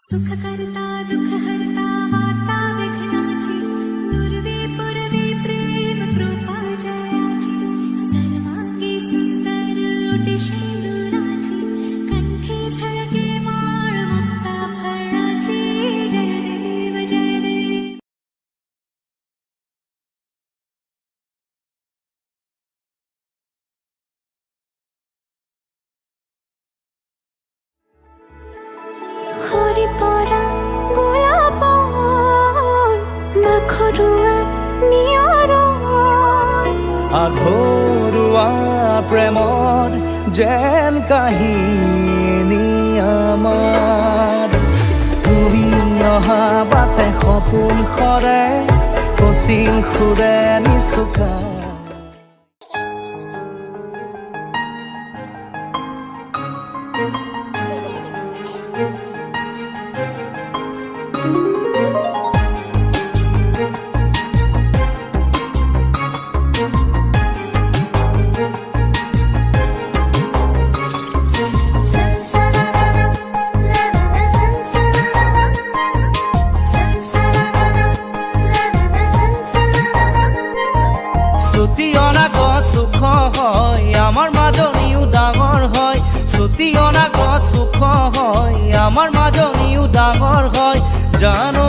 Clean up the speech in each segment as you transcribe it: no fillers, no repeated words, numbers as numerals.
सुख करता दुख हरता वार्ता विघ्नाची पूर्वी पूर्वी प्रेम कृपा जयाची सर्वांगी सुंदर ओटी शेंदुराची कंठी झळके माळ मुक्ता फळाची जय देव जय देव পরা গোলাপ মাখৰুৱা নিয়ৰ আধৰুৱা প্ৰেমৰ যেন কাহিনী আমাৰ তুমি অহা বাটে সপোন সৰে কচিল সুৰে নিচুকা সুখ হয় আমাৰ মাজনীও ডাঙৰ হয় ছুটি অনা গছ সুখ হয় আমাৰ মাজনীও ডাঙৰ হয় জানো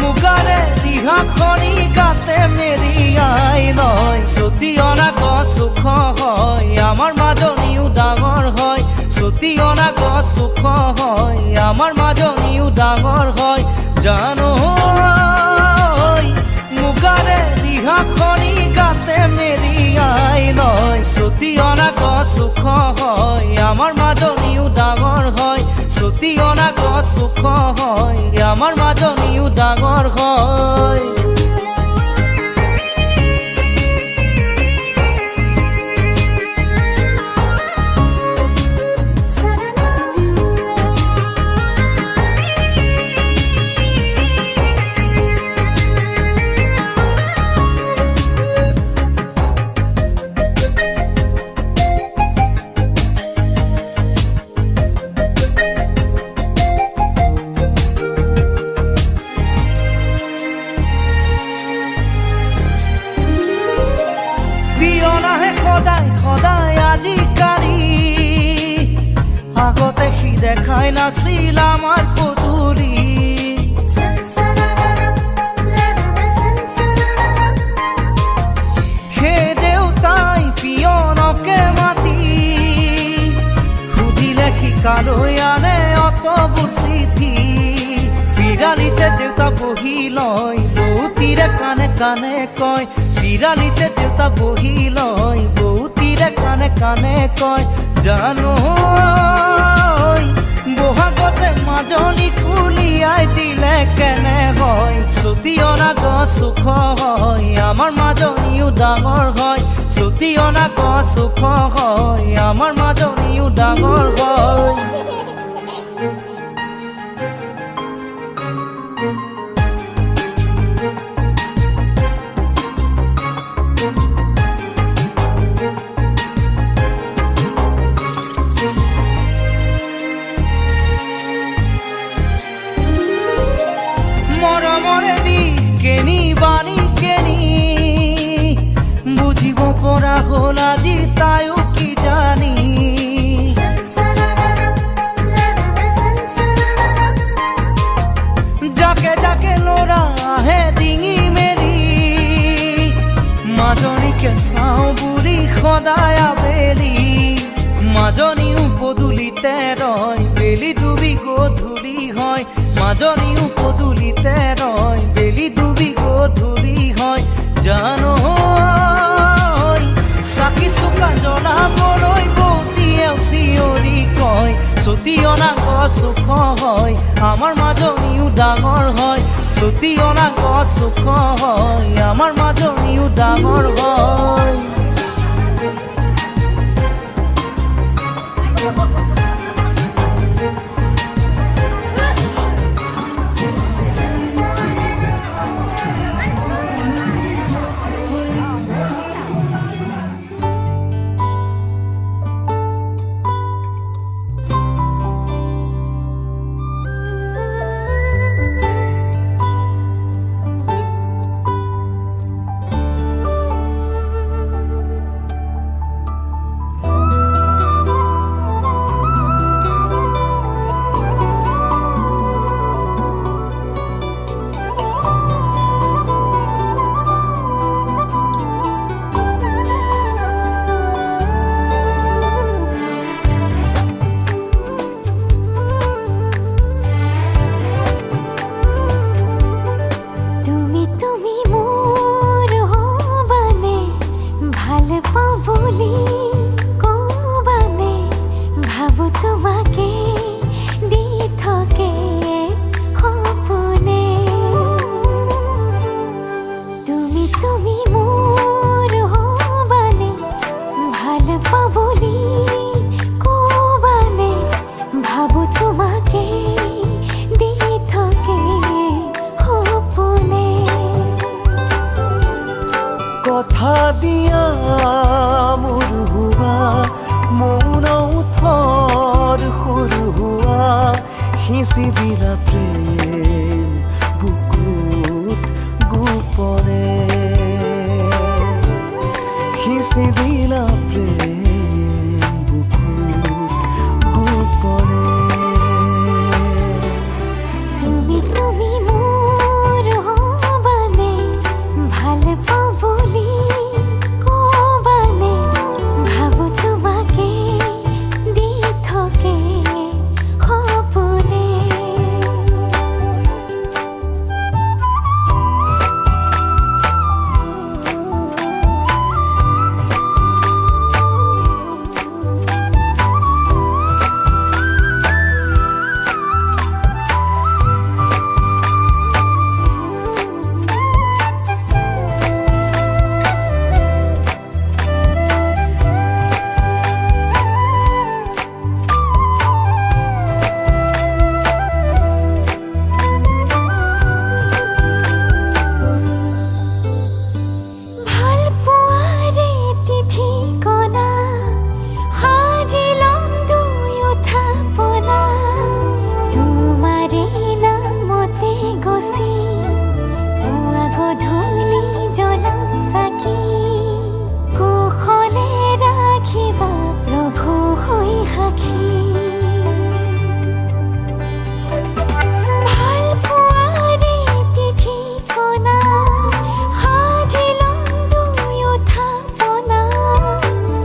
মুগাৰে দিহাখনি গাতে মেৰিয়াই লয় ছুটি অনা গছ সুখ হয় আমাৰ মাজনীও ডাঙৰ হয় ছুটি অনা গছ সুখ হয় আমাৰ মাজনীও ডাঙৰ হয় জানো মুগাৰে দিহাখনি গাতে মেৰিয়াই লয় ছুটি অনা গছ সুখ হয় আমাৰ মাজনীও ডাঙৰ হয় ছুটি অনা গছ সুখ হয় আমাৰ মাজনীও ডাঙৰ হয় সদায় সদায় আজিকালি আগতে সি দেখাই নাছিল আমাৰ পদূলি সেই দেউতাই পিয়নকে মাতি সুধিলে শিকালৈ আনে অতবোৰ চিঠি বিৰালিতে দেউতা বহি লয় বৌতিৰে কাণে কাণে কয় বিৰালিতে দেউতা বহি লয় বৌতিৰে কাণে কাণে কয় জানো বহাগতে মাজনী উলিয়াই দিলে কেনে হয় ছুটি অনা গছ সুখ হয় আমাৰ মাজনীও ডাঙৰ হয় ছুটি অনা গছ সুখ হয় আমাৰ মাজনীও ডাঙৰ হয় বুঝিব পৰা হ'ল আজি তাইও কি জানি যাকে যাকে ল'ৰা আহে ডিঙি মেলি মাজনীকে চাওঁ বুঢ়ী সদায় আবেলি মাজনীও পদূলিতে ৰয় বেলি ডুবি গধূলি হয় মাজনীও পদূলিতে ৰয় বেলি ডুবি গধূলি হয় জানো চাকি চুকা জ্বলাবলৈ বৌতিয়ে চিঞৰি কয় ছুটি অনা গছ সুখ হয় আমাৰ মাজনীও ডাঙৰ হয় ছুটি অনা গছ সুখ হয় আমাৰ মাজনীও ডাঙৰ হয় তোমাকে দি থাকে সপোনে কথা দিয়া মোৰ হোৱা মৌন থৰ সৰু হোৱা সিঁচি দিলা প্ৰেম বুকুত গোপনে সিঁচি দিলা প্ৰেম বুকুত গোপনে তুমি তুমি মোৰ হবানে ভাল পাওঁ বুলি কবানে ভাবো তোমাকে দি থাকে সপোনে ভাল পোৱাৰে তিথি কণা সাজি ল'ম দুয়ো থাপনা তোমাৰে নামতে গছি পুৱা গধূলি জ্বলাম চাকি কুশলে ৰাখিবা প্ৰভু হৈ সাক্ষী ভাল পোৱাৰে তিথি কণা সাজি ল'ম দুয়ো থাপনা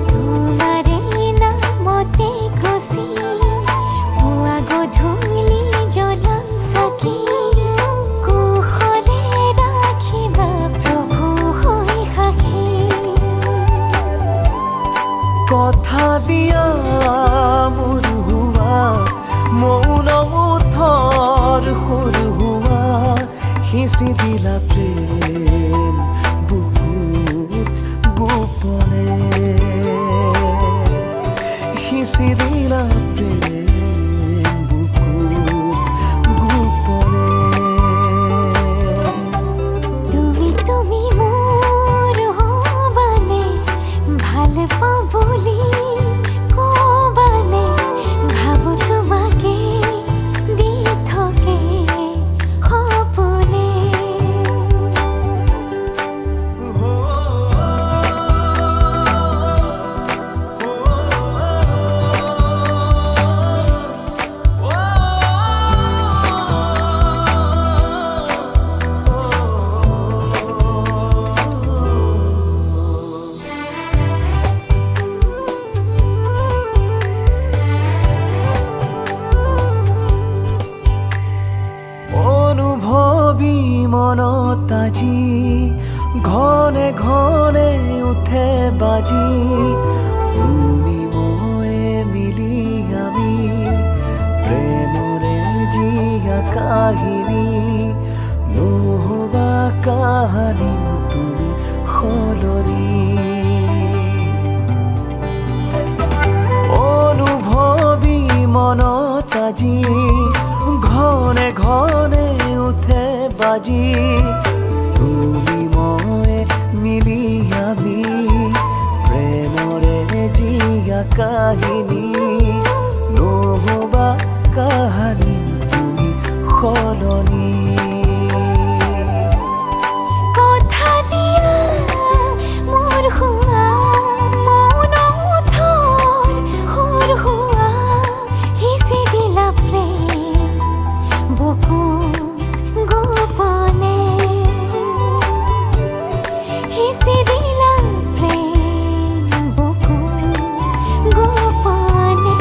তোমাৰে নামতে গছি পুৱা গধূলি জ্বলাম চাকি কুশলে ৰাখিবা প্ৰভু হৈ সাক্ষী কথা দিয়া মোৰ হোৱা মৌন থৰ সৰু হোৱা সিঁচি দিলা প্ৰেম বুকুত গোপনে সিঁচি দিলা প্ৰেম বুকুত গোপনে তুমি তুমি মোৰ হবানে ভাল পাওঁ বুলি কবানে ভাবো তোমাকে দি থাকে সপোনে অনুভৱী মনত আজি ঘনে ঘনে উঠে বাজি তুমি ময়ে মিলি আমি প্ৰেমৰে জীয়া কাহিনী নহবা কাহানী তুমি সলনি অনুভৱী মনত আজি ঘনে ঘনে উঠে বাজি তুমি মই মিলি আমি প্ৰেমৰে জীয়া কাহিনী নহবা কাহানী তুমি সলনি কথা দিয়া মোৰ হোৱা মৌন থৰ সৰু হোৱা সিঁচি দিলা প্ৰেম বুকুত গোপনে সিঁচি দিলা প্ৰেম বুকুত গোপনে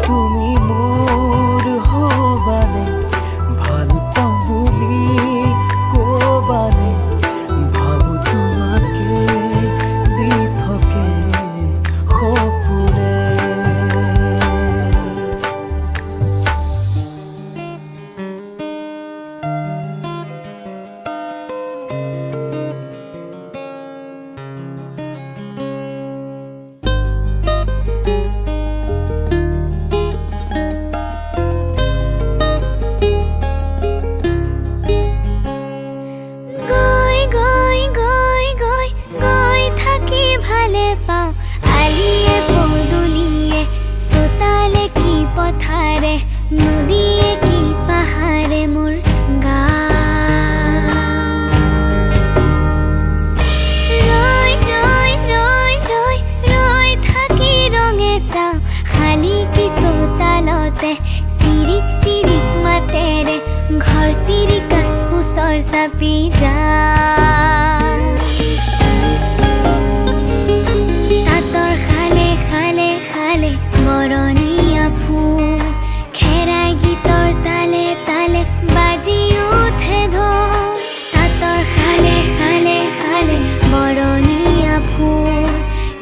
তুমি মোৰ নদীয়ে কি পাহাৰে মোৰ ৰৈ ৰৈ ৰৈ ৰৈ ৰৈ থাকি ৰঙে চাওঁ খালি কি চোতালতে চিৰিক চিৰিক মাতেৰে ঘৰ চিৰিকা ওচৰ চাপি যায় তাঁতৰ খালে খালে খালে বৰণীয়া ফুল খেৰাই গীতৰ তালে তালে বাজি উঠে ঢোল তাঁতৰ খালে খালে খালে বৰণীয়া ফুল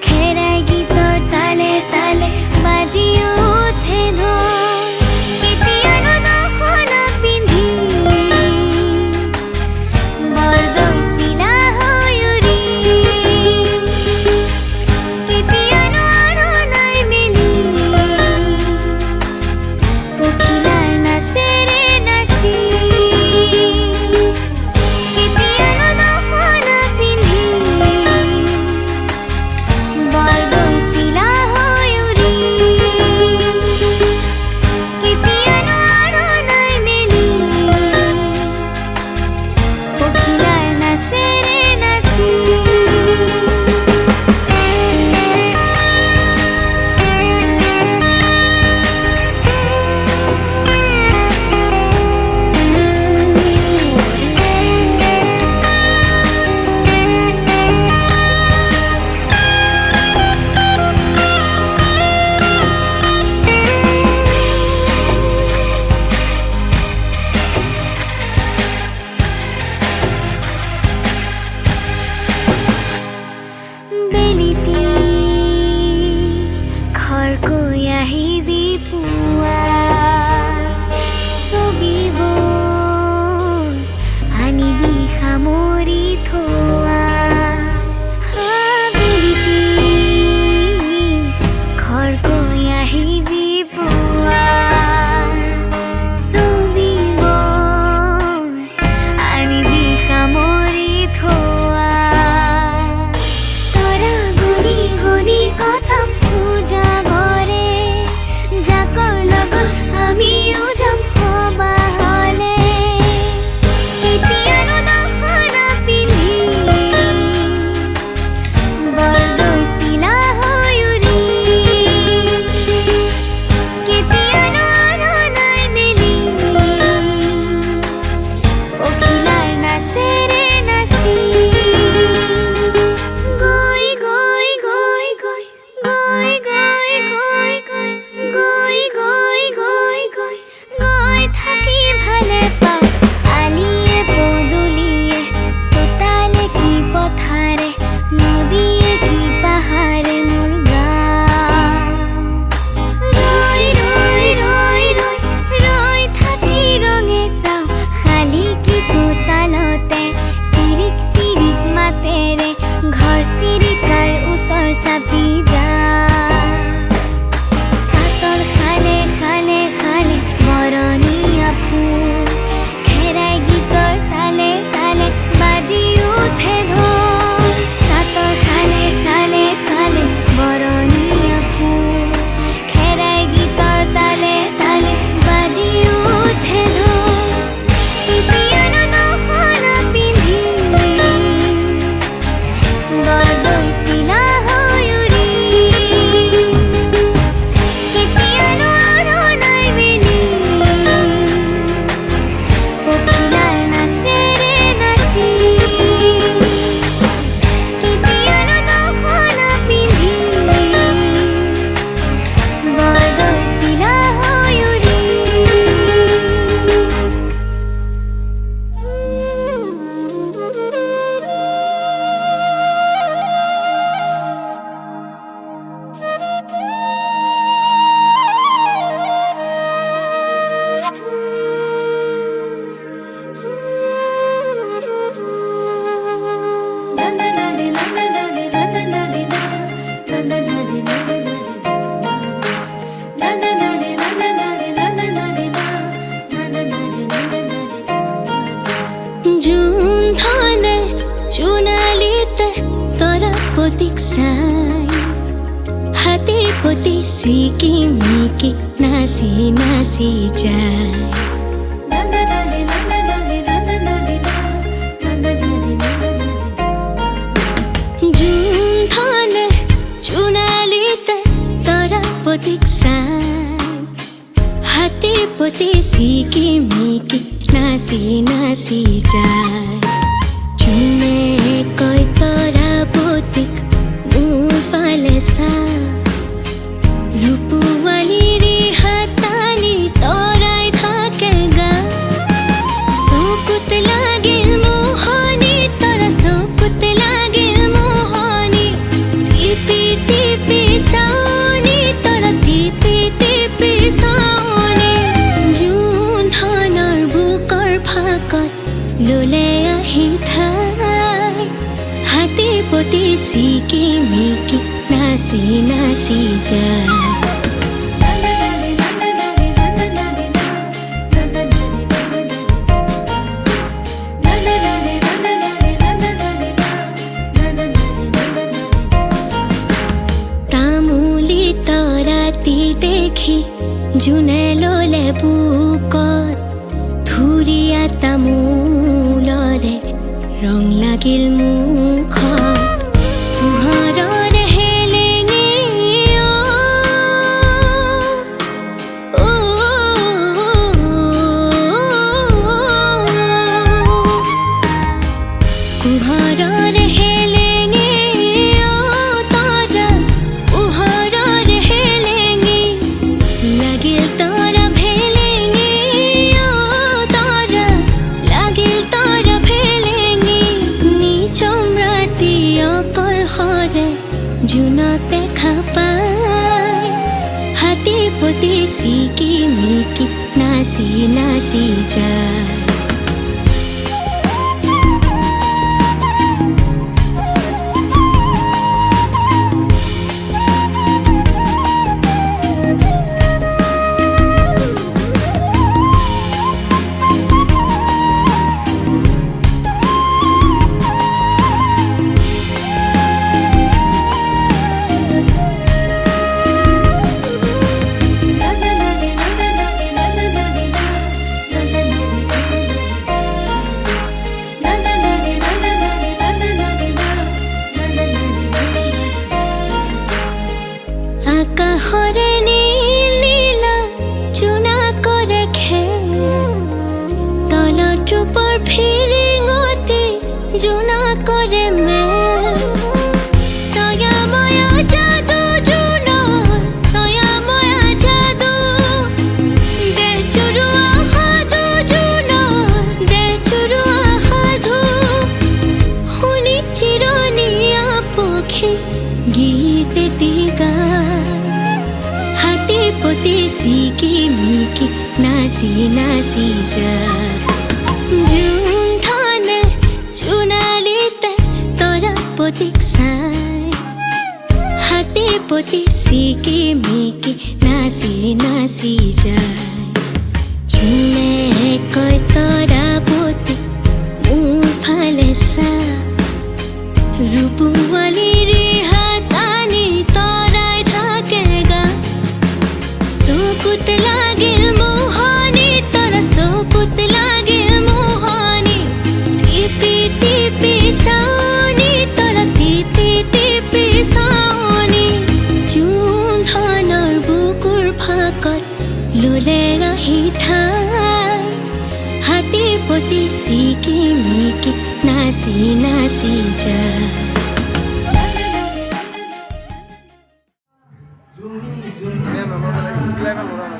খেৰাই গীতৰ তালে তালে বাজি উঠে ঢোল কেতিয়ানো দখনা পিন্ধি বৰদৈচিলা হৈ উৰি কেতিয়ানো আৰণাই মেলি পখিলাৰ নাচেৰে নাচি কেতিয়ানো দখনা পিন্ধি বৰদৈচিলা হৈ উৰি কেতিয়ানো আৰণাই মেলি পখিলাৰ নাচেৰে নাচি বেলিতি ঘৰকৈ আহিবি পুৱা ছবিবোৰ আনিবি সামৰি থোৱা বেলিতি ঘৰকৈ আহিবি পুৱা ছবিবোৰ আনিবি সামৰি থোৱা তৰা গনি গনি কথা পূজা কৰে জাকৰ ছিকিমিকি নাচি নাচি যায় জোনধনে জোনালীতে তৰা প্ৰতীক চাই হাতীৰ প্ৰতি ছিকিমিকি নাচি নাচি যায় জোনে কয় তৰা প্ৰতীক মোৰ ফালে চা ৰূপৱালীৰ হাতানি তৰাই থাকে গা চকুত লাগিল মোহনি তৰা চকুত লাগিল মোহনি টিপি টিপি চাওনি তৰা টিপি টিপি চাওনি জোনধনৰ বুকৰ ফাকত ললে আহি ঠাই হাতী প্ৰতি ছিকিমিকি নাচি নাচি যায় তামুলী তৰাতি দেখি জোনে ললে বুকত ধুৰীয়া তামোলৰে ৰং লাগিল মুখত পোহৰৰ হেলেঙে পোহৰৰ হেলেঙে তৰা পোহৰৰ হেলেঙে লাগিল তৰা ভেলেঙে তৰা লাগিল তৰা ভেলেঙে নিজম ৰাতি অকলশৰে জোনক দেখা পাই হাতী প্ৰতি ছিকিমিকি নাচি নাচি যায় আকাশৰে নীল নীলা জোনা কৰে খেল তলত ৰূপৰ ফিৰিঙতে জোনা কৰে মেল ছয়াময়া যাদু জোনৰ ছয়াময়া যাদু দেহ চুৰুৱা সাধু জোনৰ দেহ চুৰুৱা সাধু শুনি চিৰণীয়া পক্ষী গীত এটি গায় হাতী প্ৰতি ছিকিমিকি নাচি নাচি যায় জোনধনে জোনালীতে তৰা প্ৰতীক চাই হাতী প্ৰতি ছিকিমিকি নাচি নাচি যায় জোনে কয় তৰা প্ৰতীক মোৰ ফালে চা ৰূপৱালীৰ হাতানি তৰাই থাকে গা চকুত লাগিল মোহনি তৰা চকুত লাগিল মোহনি টিপি টিপি চাওনি তৰা টিপি টিপি চাওনি জোনধনৰ বুকুৰ ফাকত ললে আহি ঠাই হাতী প্ৰতি ছিকিমিকি নাচি নাচি যায় Bien, mamá, me la